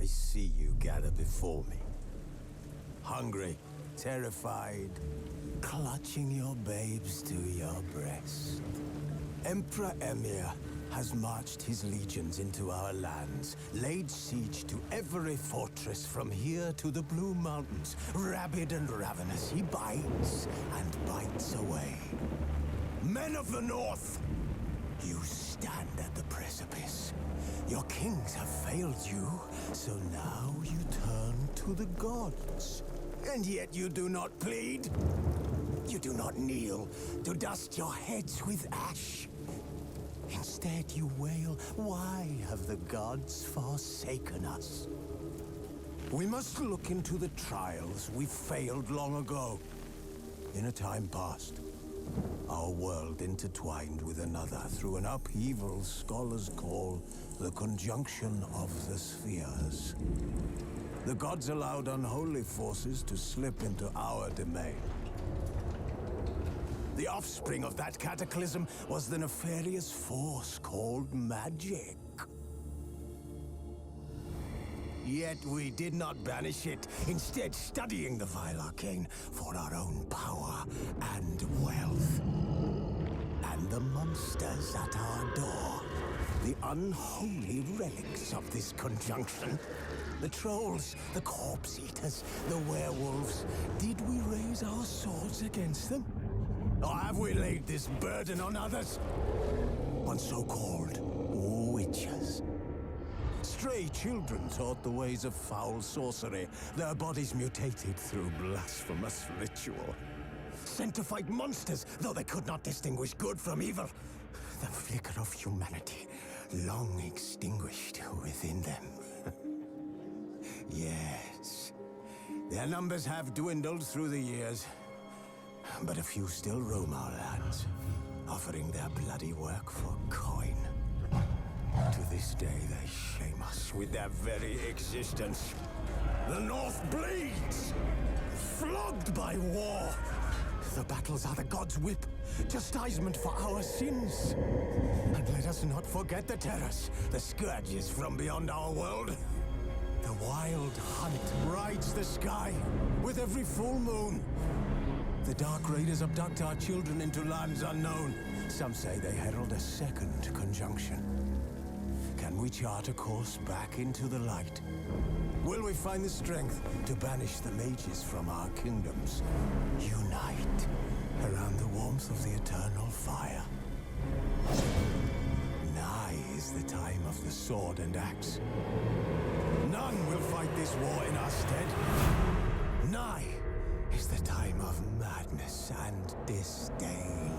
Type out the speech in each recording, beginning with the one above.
I see you gather before me. Hungry, terrified, clutching your babes to your breast. Emperor Emir has marched his legions into our lands, laid siege to every fortress from here to the Blue Mountains. Rabid and ravenous, he bites and bites away. Men of the North, you stand at the precipice. Your kings have failed you, so now you turn to the gods. And yet you do not plead. You do not kneel to dust your heads with ash. Instead you wail, why have the gods forsaken us? We must look into the trials we failed long ago. In a time past, our world intertwined with another through an upheaval scholars call the conjunction of the spheres. The gods allowed unholy forces to slip into our domain. The offspring of that cataclysm was the nefarious force called magic. Yet we did not banish it, instead studying the vile arcane for our own power and wealth. And the monsters at our door, the unholy relics of this conjunction. The trolls, the corpse eaters, the werewolves. Did we raise our swords against them? Or have we laid this burden on others? On so-called witches. Stray children taught the ways of foul sorcery, their bodies mutated through blasphemous ritual. Sent to fight monsters, though they could not distinguish good from evil. The flicker of humanity, long extinguished within them. Yes, their numbers have dwindled through the years. But a few still roam our lands, offering their bloody work for coin. To this day, they shame us with their very existence. The North bleeds, flogged by war. The battles are the gods' whip, chastisement for our sins. And let us not forget the terrors, the scourges from beyond our world. The wild hunt rides the sky with every full moon. The Dark Raiders abduct our children into lands unknown. Some say they herald a second conjunction. Can we chart a course back into the light? Will we find the strength to banish the mages from our kingdoms? Unite around the warmth of the eternal fire. Nigh is the time of the sword and axe. None will fight this war in our stead. Nigh is the time of madness and disdain.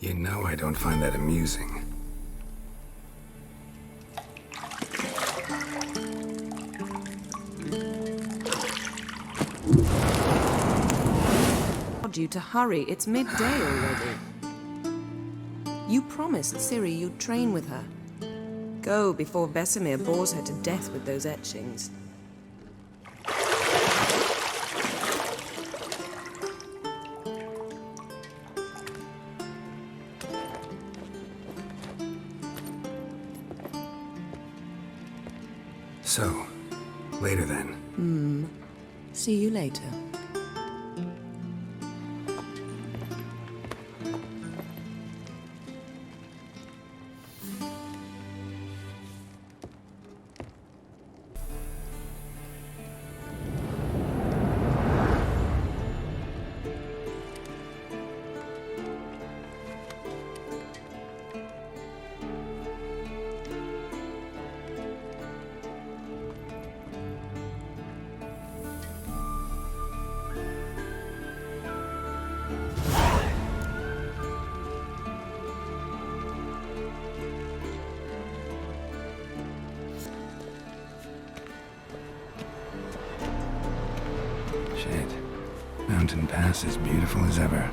You know I don't find that amusing. You to hurry, it's midday already. You promised Ciri you'd train with her. Go before Vesemir bores her to death with those etchings. So, later then. See you later. Shit. Mountain Pass is beautiful as ever.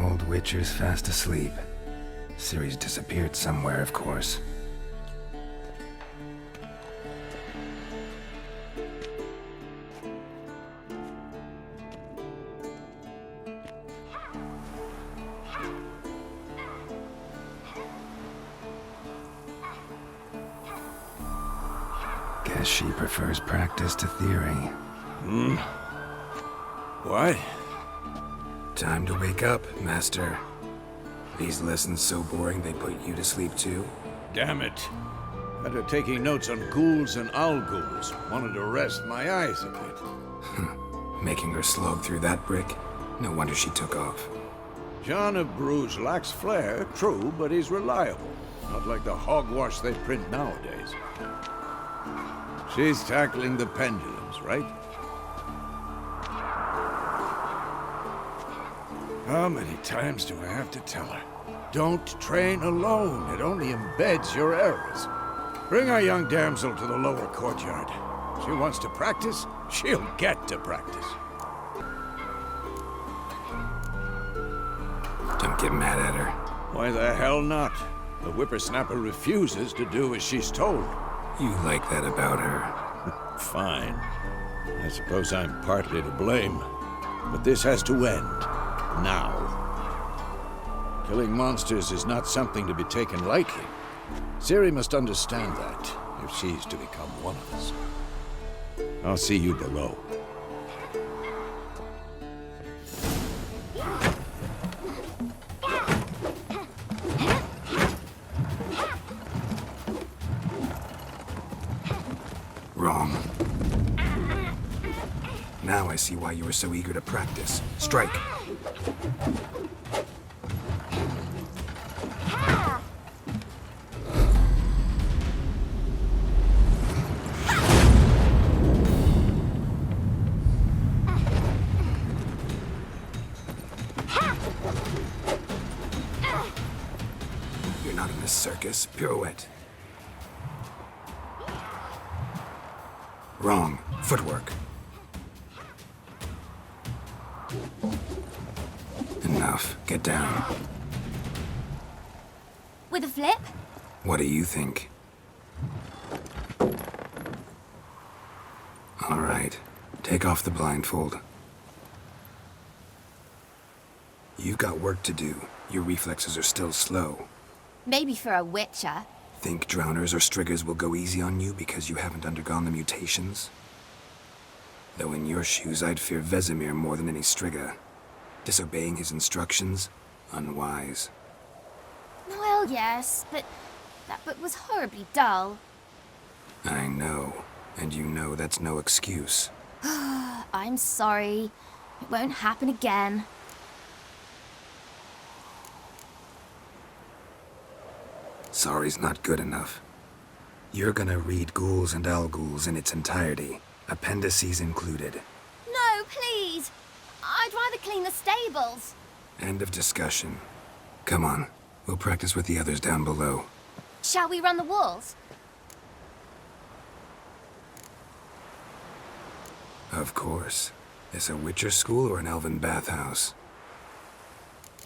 Old Witcher's fast asleep. Ciri's disappeared somewhere, of course. Guess she prefers practice to theory. What? Time to wake up, Master. These lessons so boring they put you to sleep too? Damn it. After taking notes on ghouls and owl-ghouls, wanted to rest my eyes a bit. Making her slog through that brick? No wonder she took off. John of Bruges lacks flair, true, but he's reliable. Not like the hogwash they print nowadays. She's tackling the pendulums, right? How many times do I have to tell her? Don't train alone. It only embeds your errors. Bring our young damsel to the lower courtyard. She wants to practice, she'll get to practice. Don't get mad at her. Why the hell not? The whippersnapper refuses to do as she's told. You like that about her. Fine. I suppose I'm partly to blame. But this has to end. Now. Killing monsters is not something to be taken lightly. Ciri must understand that, if she's to become one of us. I'll see you below. Wrong. Now I see why you were so eager to practice. Strike. You're not in a circus. Pirouette. Wrong. Footwork. Enough. Get down. With a flip? What do you think? All right. Take off the blindfold. You've got work to do. Your reflexes are still slow. Maybe for a witcher. Think drowners or striggers will go easy on you because you haven't undergone the mutations? Though in your shoes, I'd fear Vesemir more than any strigger. Disobeying his instructions? Unwise. Well, yes, but that book was horribly dull. I know. And you know that's no excuse. I'm sorry. It won't happen again. Sorry's not good enough. You're gonna read Ghouls and Al-Ghouls in its entirety, appendices included. No, please! I'd rather clean the stables. End of discussion. Come on, we'll practice with the others down below. Shall we run the walls? Of course. Is a Witcher school or an elven bathhouse?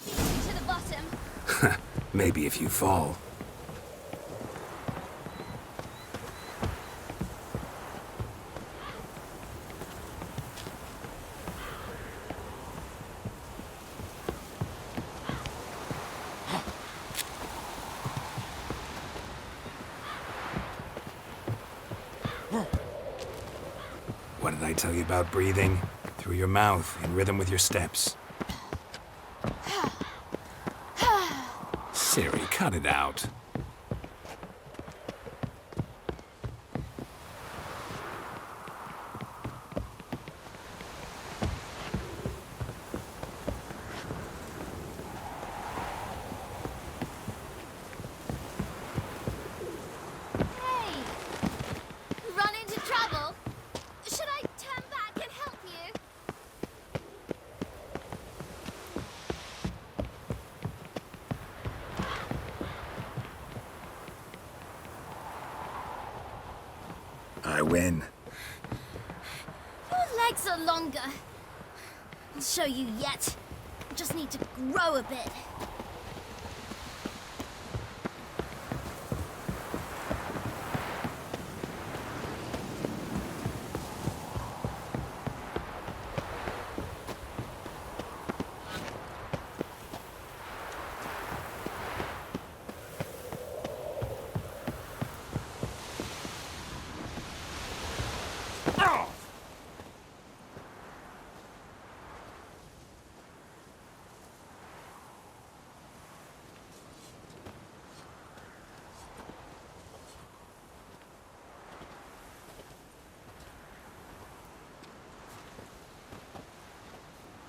To the bottom. Maybe if you fall. What did I tell you about breathing? Through your mouth, in rhythm with your steps. Siri, cut it out. Hey! Run into trouble? Should I turn back and help you? I win. Your legs are longer. I'll show you yet. I just need to grow a bit.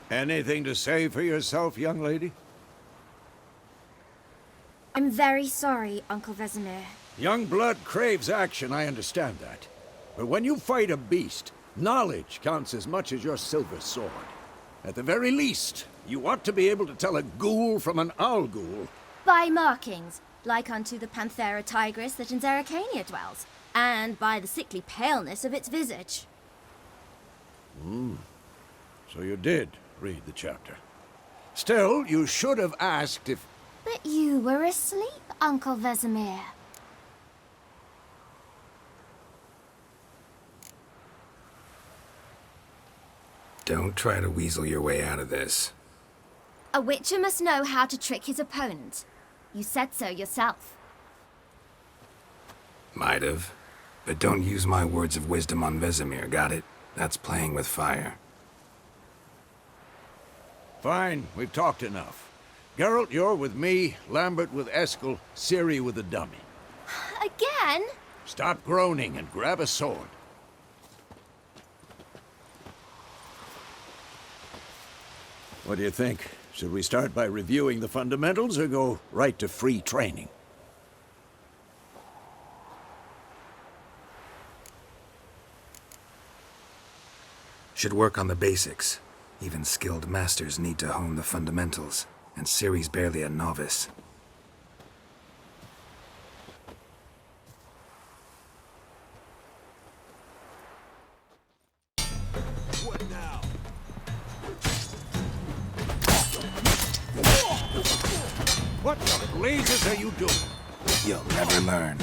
Anything to say for yourself, young lady? I'm very sorry, Uncle Vesemir. Young blood craves action, I understand that. But when you fight a beast, knowledge counts as much as your silver sword. At the very least, you ought to be able to tell a ghoul from an owl-ghoul. By markings, like unto the Panthera tigris that in Zerrikania dwells, and by the sickly paleness of its visage. So you did read the chapter. Still, you should have asked if... But you were asleep, Uncle Vesemir. Don't try to weasel your way out of this. A witcher must know how to trick his opponent. You said so yourself. Might have. But don't use my words of wisdom on Vesemir, got it? That's playing with fire. Fine, we've talked enough. Geralt, you're with me, Lambert with Eskel, Ciri with the dummy. Again? Stop groaning and grab a sword. What do you think? Should we start by reviewing the fundamentals or go right to free training? Should work on the basics. Even skilled masters need to hone the fundamentals, and Ciri's barely a novice. What now? What the blazes are you doing? You'll never learn.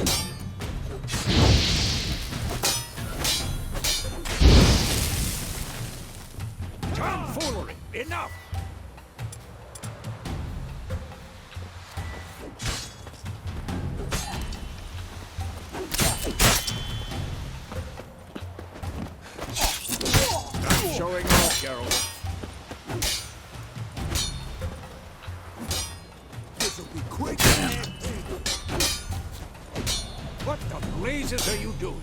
Tomfoolery! Enough! showing off, Geralt. This'll be quick. What the blazes are you doing?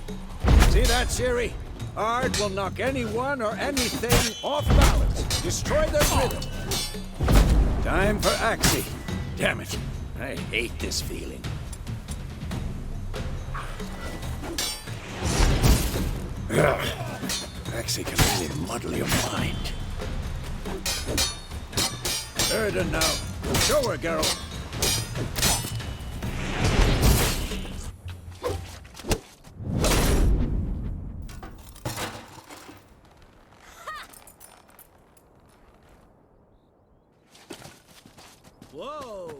See that, Ciri? Art will knock anyone or anything off balance. Destroy their rhythm. Time for Axie. Damn it. I hate this feeling. Ugh. Axie can really muddle your mind. Erda now. Show her, Geralt. Whoa!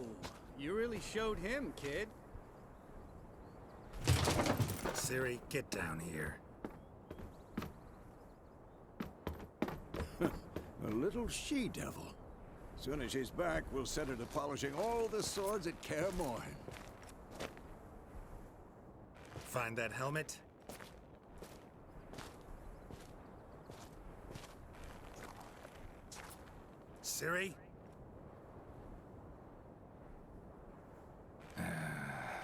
You really showed him, kid. Ciri, get down here. A little she-devil. Soon as she's back, we'll set her to polishing all the swords at Kaer Morhen. Find that helmet? Ciri?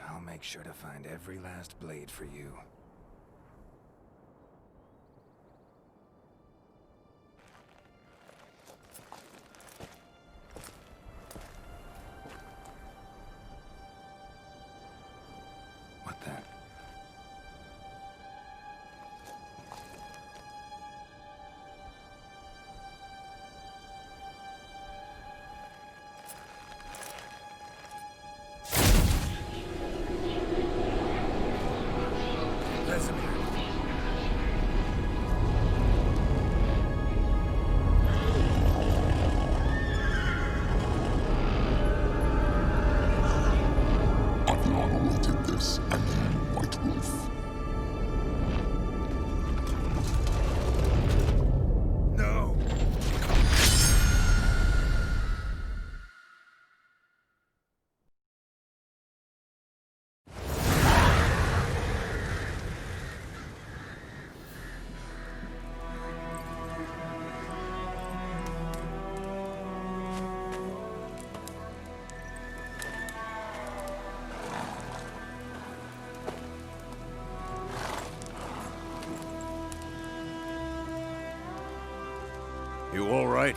I'll make sure to find every last blade for you. What the? You all right?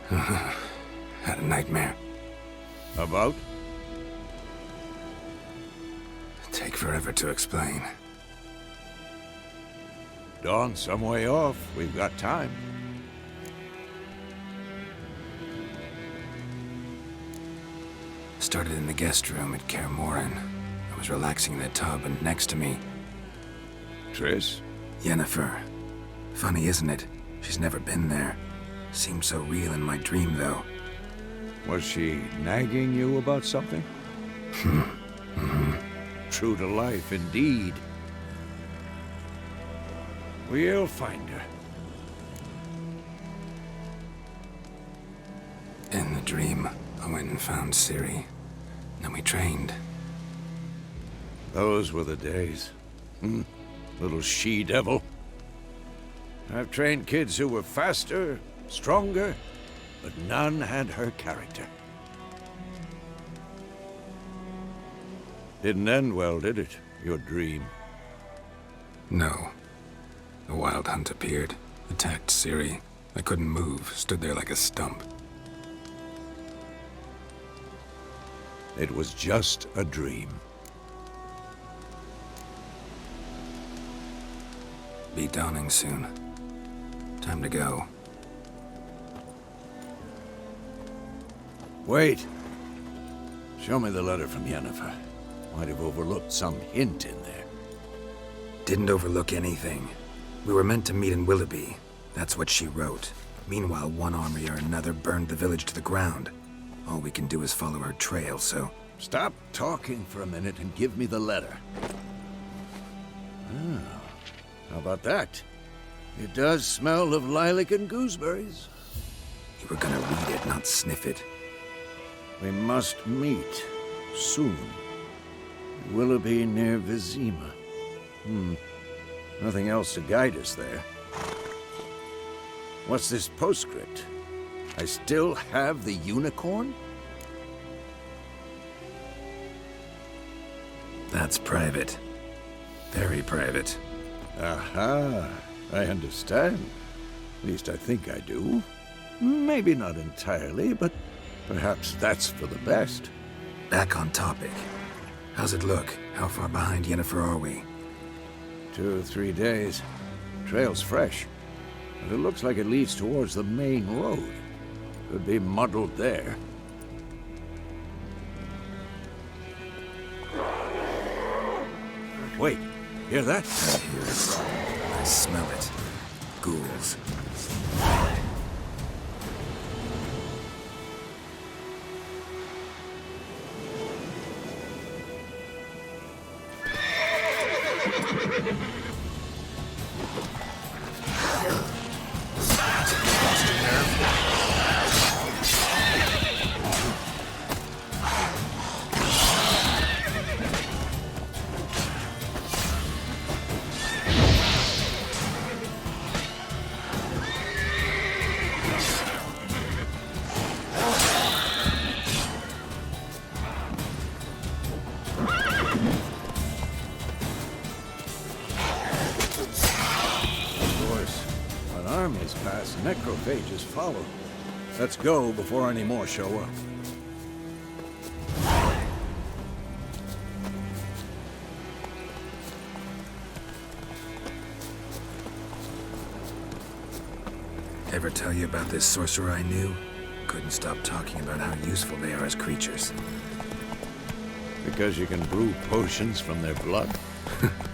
Had a nightmare. About? Take forever to explain. Dawn's some way off. We've got time. Started in the guest room at Kaer Morhen. I was relaxing in the tub, and next to me, Triss? Yennefer. Funny, isn't it? She's never been there. Seemed so real in my dream, though. Was she nagging you about something? True to life, indeed. We'll find her. In the dream, I went and found Ciri. Then we trained. Those were the days. Little she-devil. I've trained kids who were faster, stronger, but none had her character. Didn't end well, did it? Your dream? No. The Wild Hunt appeared, attacked Ciri. I couldn't move, stood there like a stump. It was just a dream. Be dawning soon. Time to go. Wait. Show me the letter from Yennefer. Might have overlooked some hint in there. Didn't overlook anything. We were meant to meet in Willoughby. That's what she wrote. Meanwhile, one army or another burned the village to the ground. All we can do is follow her trail, so... Stop talking for a minute and give me the letter. Ah, how about that? It does smell of lilac and gooseberries. You were gonna read it, not sniff it. We must meet soon. Willoughby near Vizima. Nothing else to guide us there. What's this postscript? I still have the unicorn? That's private. Very private. Aha, I understand. At least I think I do. Maybe not entirely, but perhaps that's for the best. Back on topic. How's it look? How far behind Yennefer are we? 2 or 3 days. Trail's fresh, but it looks like it leads towards the main road. Could be muddled there. Wait, hear that? I hear it. I smell it. Ghouls. Necrophages follow. Let's go before any more show up. Ever tell you about this sorcerer I knew? Couldn't stop talking about how useful they are as creatures. Because you can brew potions from their blood?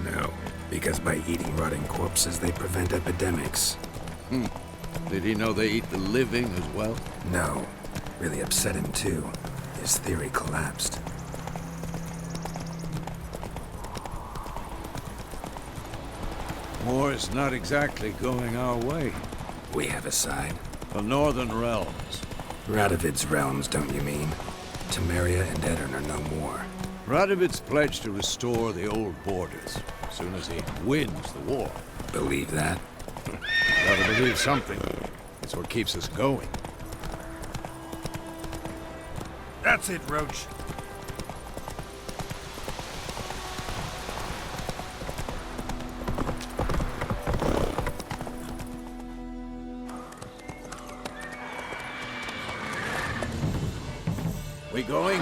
No, because by eating rotting corpses, they prevent epidemics. Did he know they eat the living as well? No. Really upset him, too. His theory collapsed. War's not exactly going our way. We have a side. The Northern Realms. Radovid's realms, don't you mean? Temeria and Edirn are no more. Radovid's pledged to restore the old borders as soon as he wins the war. Believe that? Gotta believe something. That's what keeps us going. That's it, Roach. We going?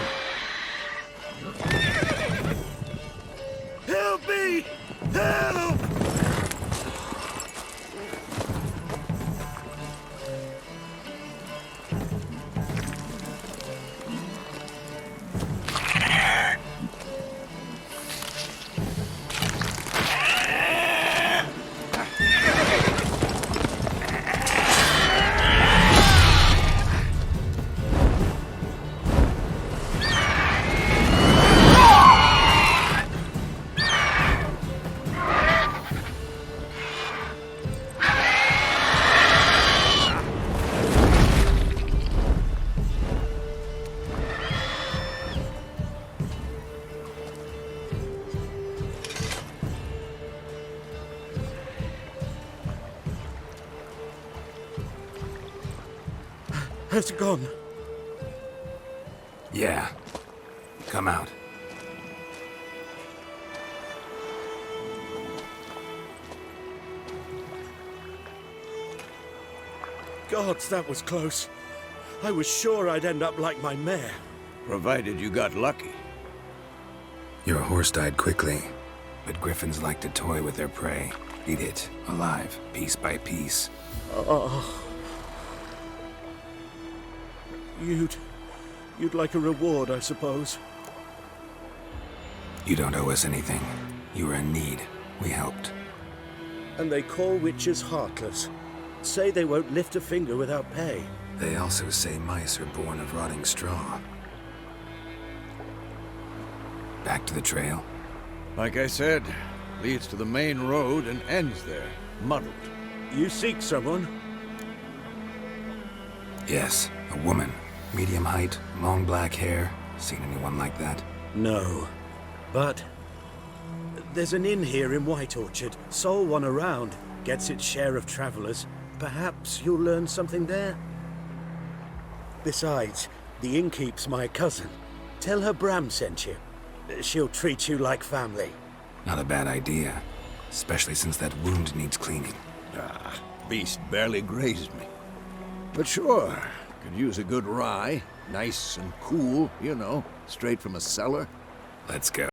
Help me! Help! Has it gone? Yeah. Come out. Gods, that was close. I was sure I'd end up like my mare. Provided you got lucky. Your horse died quickly, but griffins like to toy with their prey. Eat it, alive, piece by piece. Oh. You'd like a reward, I suppose. You don't owe us anything. You were in need. We helped. And they call witches heartless. Say they won't lift a finger without pay. They also say mice are born of rotting straw. Back to the trail? Like I said, leads to the main road and ends there, muddled. You seek someone? Yes, a woman. Medium height, long black hair. Seen anyone like that? No. But there's an inn here in White Orchard. Sole one around. Gets its share of travelers. Perhaps you'll learn something there. Besides, the innkeep's my cousin. Tell her Bram sent you. She'll treat you like family. Not a bad idea. Especially since that wound needs cleaning. Ah, beast barely grazed me. But sure, could use a good rye. Nice and cool, you know, straight from a cellar. Let's go.